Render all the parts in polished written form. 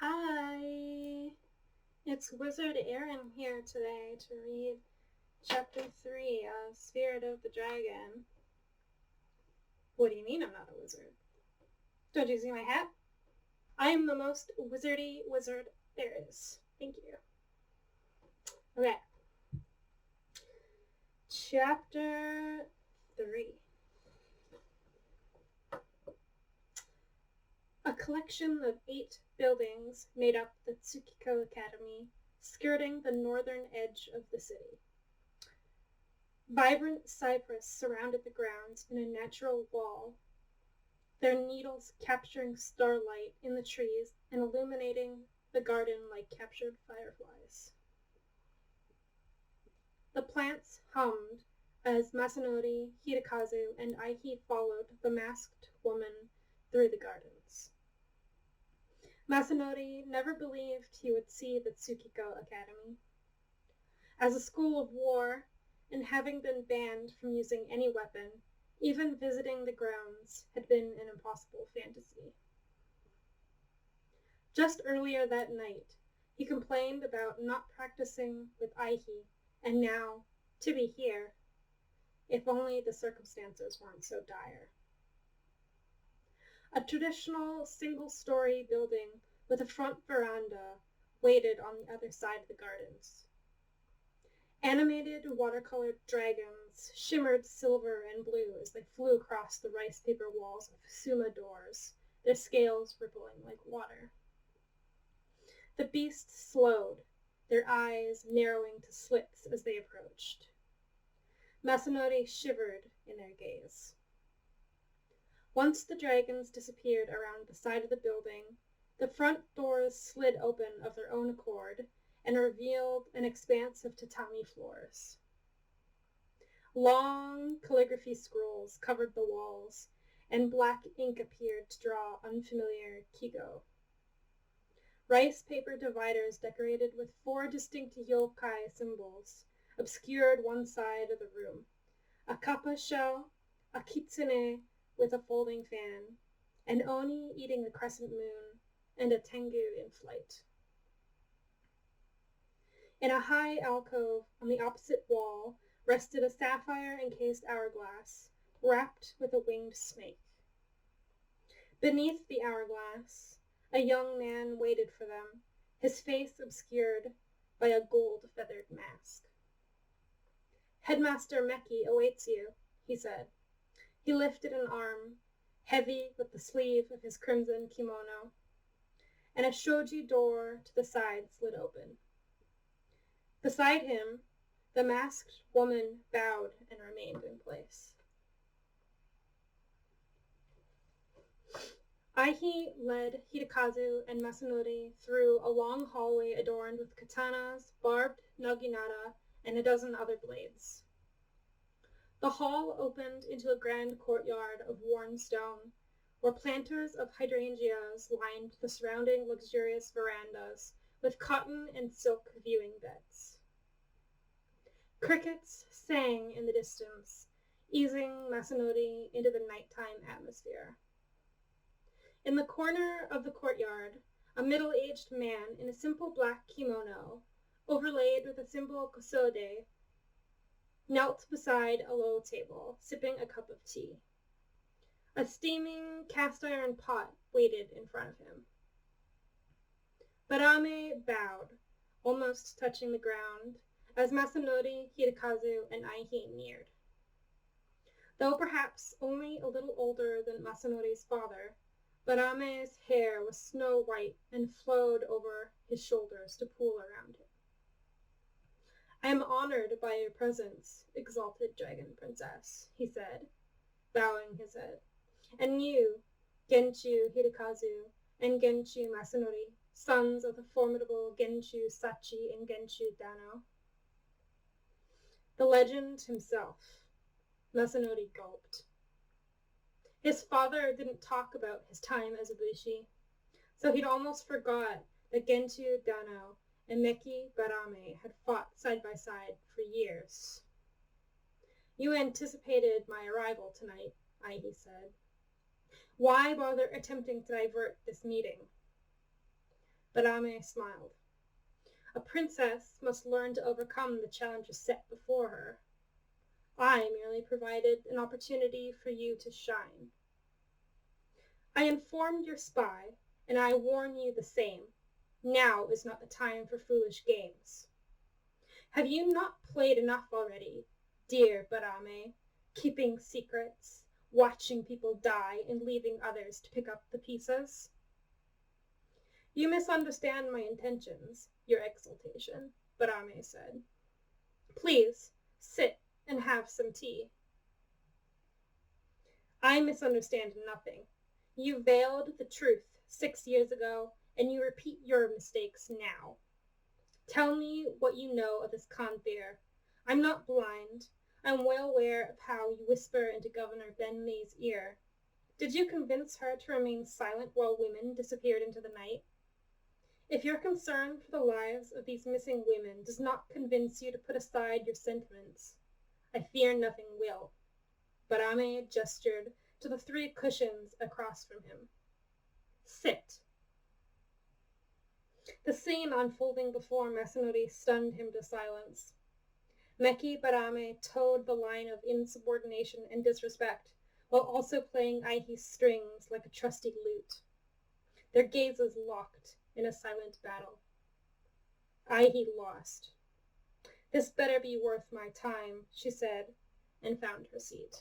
Hi, it's Wizard Aaron here today to read Chapter 3 of Spirit of the Dragon. What do you mean I'm not a wizard? Don't you see my hat? I am the most wizardy wizard there is. Thank you. Okay. Chapter 3. A collection of 8 buildings made up the Tsukiko Academy, skirting the northern edge of the city. Vibrant cypress surrounded the grounds in a natural wall, their needles capturing starlight in the trees and illuminating the garden like captured fireflies. The plants hummed as Masanori, Hidekazu, and Aihi followed the masked woman through the gardens. Masanori never believed he would see the Tsukiko Academy. As a school of war, and having been banned from using any weapon, even visiting the grounds had been an impossible fantasy. Just earlier that night, he complained about not practicing with Aihi, and now, to be here, if only the circumstances weren't so dire. A traditional single-story building with a front veranda waited on the other side of the gardens. Animated watercolored dragons shimmered silver and blue as they flew across the rice paper walls of Suma doors, their scales rippling like water. The beasts slowed, their eyes narrowing to slits as they approached. Masanori shivered in their gaze. Once the dragons disappeared around the side of the building, the front doors slid open of their own accord and revealed an expanse of tatami floors. Long calligraphy scrolls covered the walls, and black ink appeared to draw unfamiliar kigo. Rice paper dividers decorated with 4 distinct yokai symbols obscured one side of the room: a kappa shell, a kitsune with a folding fan, an oni eating a crescent moon, and a tengu in flight. In a high alcove on the opposite wall rested a sapphire-encased hourglass, wrapped with a winged snake. Beneath the hourglass, a young man waited for them, his face obscured by a gold-feathered mask. "Headmaster Meki awaits you," he said. He lifted an arm, heavy with the sleeve of his crimson kimono, and a shoji door to the side slid open. Beside him, the masked woman bowed and remained in place. Aihi led Hidekazu and Masanori through a long hallway adorned with katanas, barbed naginata, and a dozen other blades. The hall opened into a grand courtyard of worn stone, where planters of hydrangeas lined the surrounding luxurious verandas with cotton and silk viewing beds. Crickets sang in the distance, easing Masanori into the nighttime atmosphere. In the corner of the courtyard, a middle-aged man in a simple black kimono, overlaid with a simple kosode, knelt beside a low table, sipping a cup of tea. A steaming cast-iron pot waited in front of him. Barame bowed, almost touching the ground, as Masanori, Hidekazu, and Aihi neared. Though perhaps only a little older than Masanori's father, Barame's hair was snow white and flowed over his shoulders to pool around him. "I am honored by your presence, exalted dragon princess," he said, bowing his head. "And you, Genchu Hidekazu and Genchu Masanori, sons of the formidable Genchu Sachi and Genchu Dano." The legend himself, Masanori gulped. His father didn't talk about his time as a bushi, so he'd almost forgot that Genchu Dano and Meki Barame had fought side by side for years. "You anticipated my arrival tonight," Aihi said. "Why bother attempting to divert this meeting?" But Ame smiled. A princess must learn to overcome the challenges set before her. I merely provided an opportunity for you to shine. I informed your spy, and I warn you the same. Now is not the time for foolish games. Have you not played enough already, dear Barame, keeping secrets, watching people die, and leaving others to pick up the pieces? You misunderstand my intentions, your exaltation, Barame said. Please, sit and have some tea. I misunderstand nothing. You veiled the truth 6 years ago, and you repeat your mistakes now. Tell me what you know of this Khanthir. I'm not blind. I'm well aware of how you whisper into Governor Ben-Me's ear. Did you convince her to remain silent while women disappeared into the night? If your concern for the lives of these missing women does not convince you to put aside your sentiments, I fear nothing will. Barame gestured to the 3 cushions across from him. Sit. The scene unfolding before Masanori stunned him to silence. Meki Barame towed the line of insubordination and disrespect, while also playing Aihi's strings like a trusty lute. Their gazes locked in a silent battle. Aihi lost. This better be worth my time, she said, and found her seat.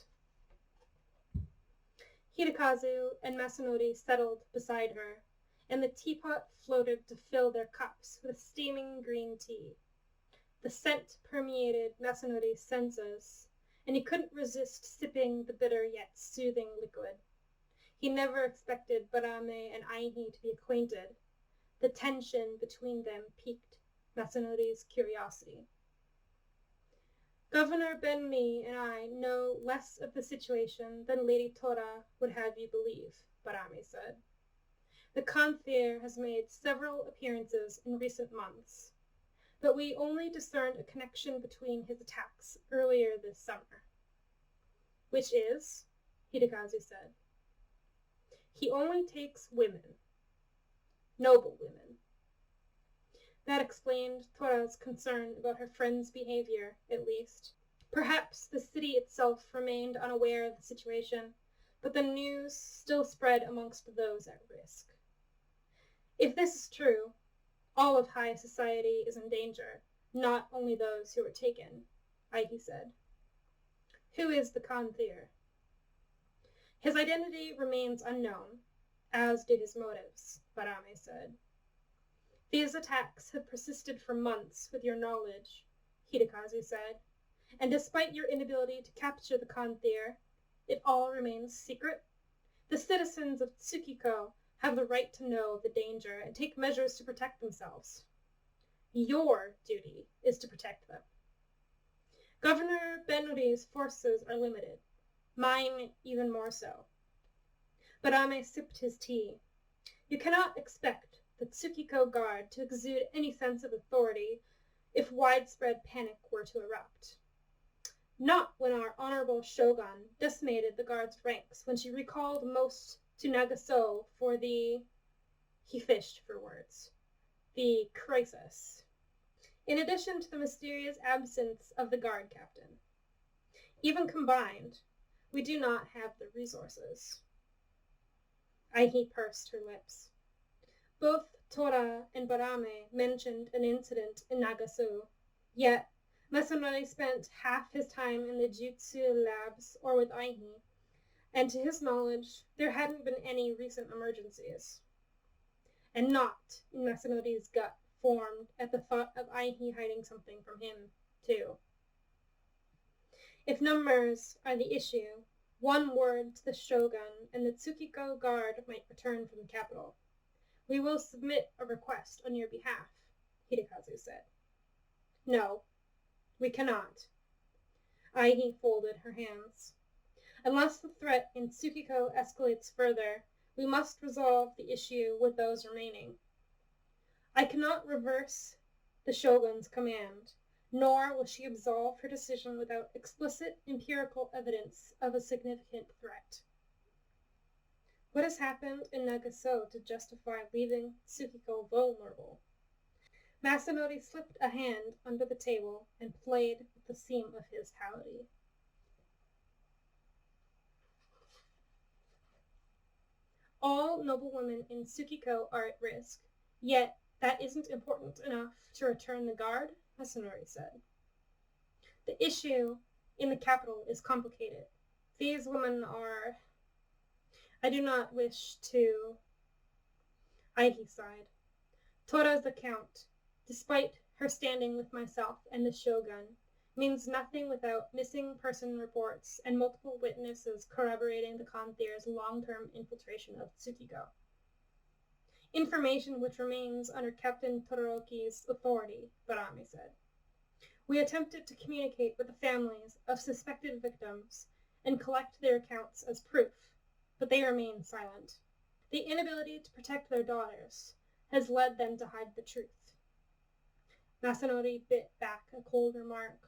Hidekazu and Masanori settled beside her, and the teapot floated to fill their cups with steaming green tea. The scent permeated Masanori's senses, and he couldn't resist sipping the bitter yet soothing liquid. He never expected Barame and Aihi to be acquainted. The tension between them piqued Masanori's curiosity. Governor Ben-Me and I know less of the situation than Lady Tora would have you believe, Barame said. The Khanthir has made several appearances in recent months, but we only discerned a connection between his attacks earlier this summer. Which is, Hidekazu said. He only takes women. Noble women. That explained Tora's concern about her friend's behavior, at least. Perhaps the city itself remained unaware of the situation, but the news still spread amongst those at risk. If this is true, all of high society is in danger, not only those who were taken, Aihi said. Who is the Khanthir? His identity remains unknown, as do his motives, Barame said. These attacks have persisted for months with your knowledge, Hidekazu said, and despite your inability to capture the Khanthir, it all remains secret. The citizens of Tsukiko have the right to know of the danger and take measures to protect themselves. Your duty is to protect them. Governor Benri's forces are limited, mine even more so. Barame sipped his tea. You cannot expect the Tsukiko Guard to exude any sense of authority if widespread panic were to erupt. Not when our honorable shogun decimated the Guard's ranks when she recalled most to Nagaso for the... He fished for words. The crisis. In addition to the mysterious absence of the Guard captain. Even combined, we do not have the resources. Aihi pursed her lips. Both Tora and Barame mentioned an incident in Nagasu, yet Masanori spent half his time in the jutsu labs or with Aihi, and to his knowledge, there hadn't been any recent emergencies. And not in Masanori's gut formed at the thought of Aihi hiding something from him, too. If numbers are the issue, one word to the shogun and the Tsukiko Guard might return from the capital. We will submit a request on your behalf, Hidekazu said. No, we cannot. Aihi folded her hands. Unless the threat in Tsukiko escalates further, we must resolve the issue with those remaining. I cannot reverse the shogun's command, nor will she absolve her decision without explicit empirical evidence of a significant threat. What has happened in Nagaso to justify leaving Tsukiko vulnerable? Masanori slipped a hand under the table and played with the seam of his howdy. All noblewomen in Tsukiko are at risk, yet that isn't important enough to return the guard, Masanori said. The issue in the capital is complicated. These women are... I do not wish to... Aihi sighed. Tora's account, despite her standing with myself and the shogun, means nothing without missing person reports and multiple witnesses corroborating the Kanthir's long-term infiltration of Tsukiko. Information which remains under Captain Todoroki's authority, Barame said. We attempted to communicate with the families of suspected victims and collect their accounts as proof, but they remain silent. The inability to protect their daughters has led them to hide the truth. Masanori bit back a cold remark.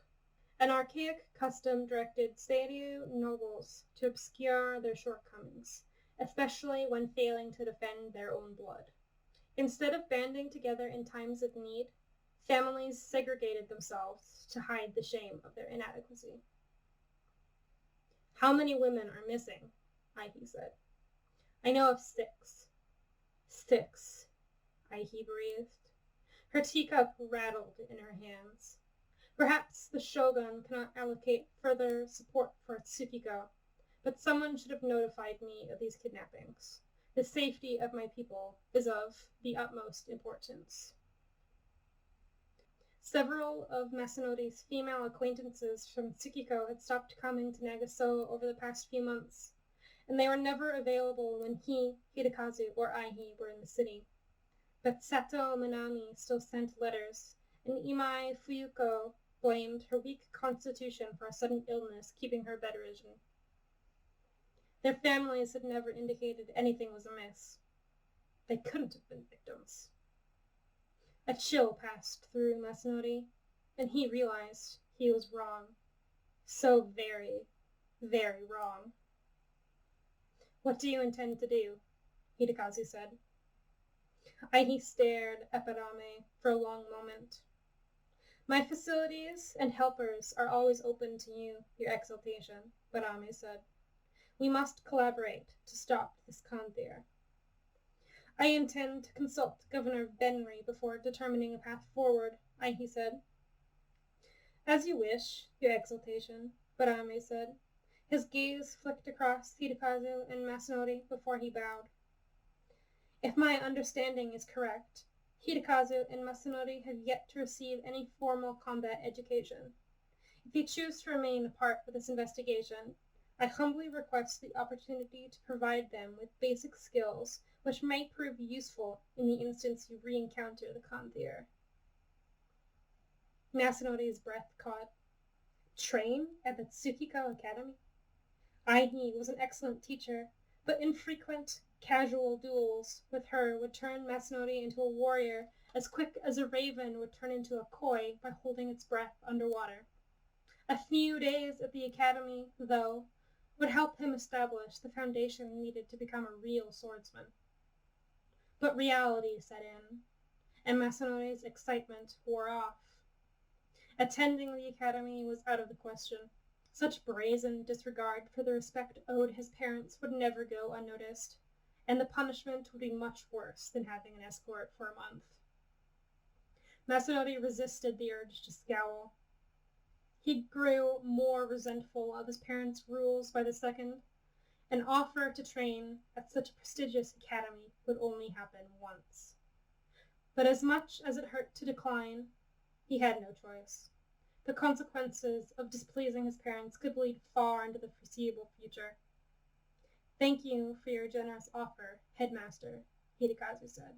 An archaic custom directed Seiryu nobles to obscure their shortcomings, especially when failing to defend their own blood. Instead of banding together in times of need, families segregated themselves to hide the shame of their inadequacy. How many women are missing? Aihi said. I know of 6. 6, Aihi breathed. Her teacup rattled in her hands. Perhaps the shogun cannot allocate further support for Tsukiko, but someone should have notified me of these kidnappings. The safety of my people is of the utmost importance. Several of Masanori's female acquaintances from Tsukiko had stopped coming to Nagaso over the past few months, and they were never available when he, Hidekazu, or Aihi were in the city. But Sato Manami still sent letters, and Imai Fuyuko blamed her weak constitution for a sudden illness keeping her bedridden. Their families had never indicated anything was amiss. They couldn't have been victims. A chill passed through Masanori, and he realized he was wrong. So very, very wrong. What do you intend to do? Hidekazu said. Aihi stared at Barame for a long moment. My facilities and helpers are always open to you, Your Exaltation, Barame said. We must collaborate to stop this Kanthir. I intend to consult Governor Benri before determining a path forward, Aihi said. As you wish, Your Exaltation, Barame said. His gaze flicked across Hidekazu and Masanori before he bowed. If my understanding is correct, Hidekazu and Masanori have yet to receive any formal combat education. If you choose to remain a part of this investigation, I humbly request the opportunity to provide them with basic skills which might prove useful in the instance you re-encounter the Kanthir. Masanori's breath caught. Train at the Tsukiko Academy? Aihi was an excellent teacher, but infrequent, casual duels with her would turn Masanori into a warrior as quick as a raven would turn into a koi by holding its breath underwater. A few days at the academy, though, would help him establish the foundation needed to become a real swordsman. But reality set in, and Masanori's excitement wore off. Attending the academy was out of the question. Such brazen disregard for the respect owed his parents would never go unnoticed, and the punishment would be much worse than having an escort for a month. Masanori resisted the urge to scowl. He grew more resentful of his parents' rules by the second. An offer to train at such a prestigious academy would only happen once. But as much as it hurt to decline, he had no choice. The consequences of displeasing his parents could bleed far into the foreseeable future. Thank you for your generous offer, Headmaster, Hidekazu said.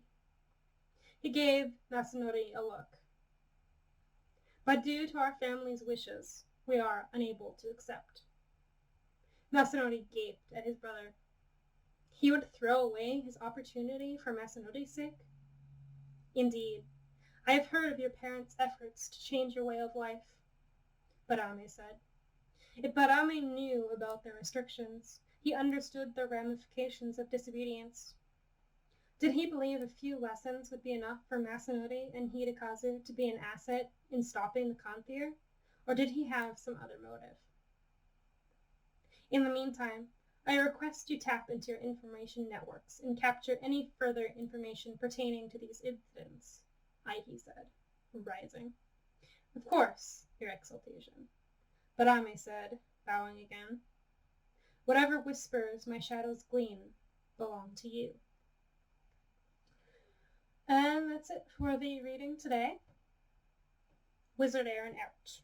He gave Masanori a look. But due to our family's wishes, we are unable to accept. Masanori gaped at his brother. He would throw away his opportunity for Masanori's sake? Indeed, I have heard of your parents' efforts to change your way of life, Barame said. If Barame knew about their restrictions, He understood the ramifications of disobedience. Did he believe a few lessons would be enough for Masanori and Hidekazu to be an asset in stopping the Kanthir, or did he have some other motive? In the meantime, I request you tap into your information networks and capture any further information pertaining to these incidents, Aihi said, rising. Of course, Your Exaltation. Barame said, bowing again. Whatever whispers my shadows glean belong to you. And that's it for the reading today. Wizard Aaron out.